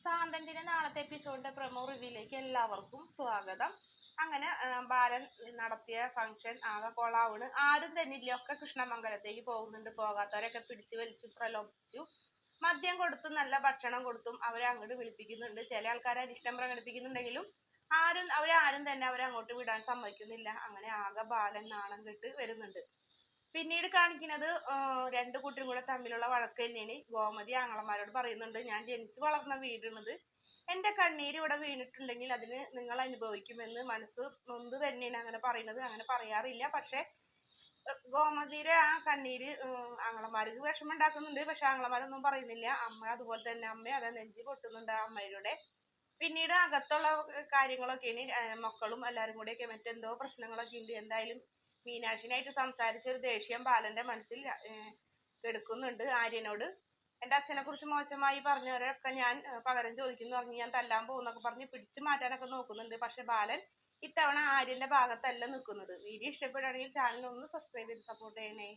സാന്തന്റെ നാളത്തെ എപ്പിസോഡിന്റെ പ്രൊമോ റിവ്യൂയിലേക്ക് എല്ലാവർക്കും സ്വാഗതം. അങ്ങനെ ബാലൻ നടത്തിയ ഫംഗ്ഷൻ ആകെ കൊളാവണ്. ആരും തന്നെ ഇല്ല, ഒക്കെ കൃഷ്ണമംഗലത്തേക്ക് പോകുന്നുണ്ട്. പോകാത്തവരൊക്കെ പിടിച്ചു വലിച്ചു പ്രലോഭിച്ചു. മദ്യം കൊടുത്തും നല്ല ഭക്ഷണം കൊടുത്തും അവരെ അങ്ങോട്ട് വിളിപ്പിക്കുന്നുണ്ട്. ചില ആൾക്കാരെ അനിഷ്ടം പ്രകടിപ്പിക്കുന്നുണ്ടെങ്കിലും അവരാരും തന്നെ അവരെ അങ്ങോട്ട് വിടാൻ സമ്മതിക്കുന്നില്ല. അങ്ങനെ ആകെ ബാലൻ നാണം കെട്ട് വരുന്നുണ്ട്. പിന്നീട് കാണിക്കുന്നത് രണ്ടു കൂട്ടരും കൂടെ തമ്മിലുള്ള വഴക്ക് തന്നെയാണ്. ഗോമതി ആങ്ങളമാരോട് പറയുന്നുണ്ട്, ഞാൻ ജനിച്ചു വളർന്ന വീടുന്നത്, എന്റെ കണ്ണീര് ഇവിടെ വീണിട്ടുണ്ടെങ്കിൽ അതിന് നിങ്ങൾ അനുഭവിക്കുമെന്ന്. മനസ്സ് നൊന്ത് തന്നെയാണ് അങ്ങനെ പറയുന്നത്. അങ്ങനെ പറയാറില്ല, പക്ഷെ ഗോമതിയുടെ ആ കണ്ണീര് ആങ്ങളമാർക്ക് വിഷമം ഉണ്ടാക്കുന്നുണ്ട്. പക്ഷെ ആങ്ങളമാരൊന്നും പറയുന്നില്ല. അമ്മ അതുപോലെ തന്നെ, അമ്മ അതെ നെഞ്ചി പൊട്ടുന്നുണ്ട് ആ അമ്മയുടെ. പിന്നീട് അകത്തുള്ള കാര്യങ്ങളൊക്കെയാണ്, മക്കളും എല്ലാരും കൂടെയൊക്കെ മറ്റെന്തോ പ്രശ്നങ്ങളൊക്കെ ഉണ്ട്. എന്തായാലും മീനാക്ഷിനായിട്ട് സംസാരിച്ച ഒരു ദേഷ്യം ബാലന്റെ മനസ്സിൽ എടുക്കുന്നുണ്ട് ആര്യനോട്. എന്റെ അച്ഛനെ കുറിച്ച് മോശമായി പറഞ്ഞവരൊക്കെ ഞാൻ പകരം ചോദിക്കുന്നു പറഞ്ഞ് ഞാൻ തല്ലാൻ പോകുന്നൊക്കെ പറഞ്ഞ് പിടിച്ചു മാറ്റാനൊക്കെ നോക്കുന്നുണ്ട്. പക്ഷെ ബാലൻ ഇത്തവണ ആര്യന്റെ ഭാഗത്തല്ല നിൽക്കുന്നത്. വീഡിയോ ഇഷ്ടപ്പെടുകയാണെങ്കിൽ ചാനൽ ഒന്ന് സബ്സ്ക്രൈബ് ചെയ്ത് സപ്പോർട്ട് ചെയ്യണേ.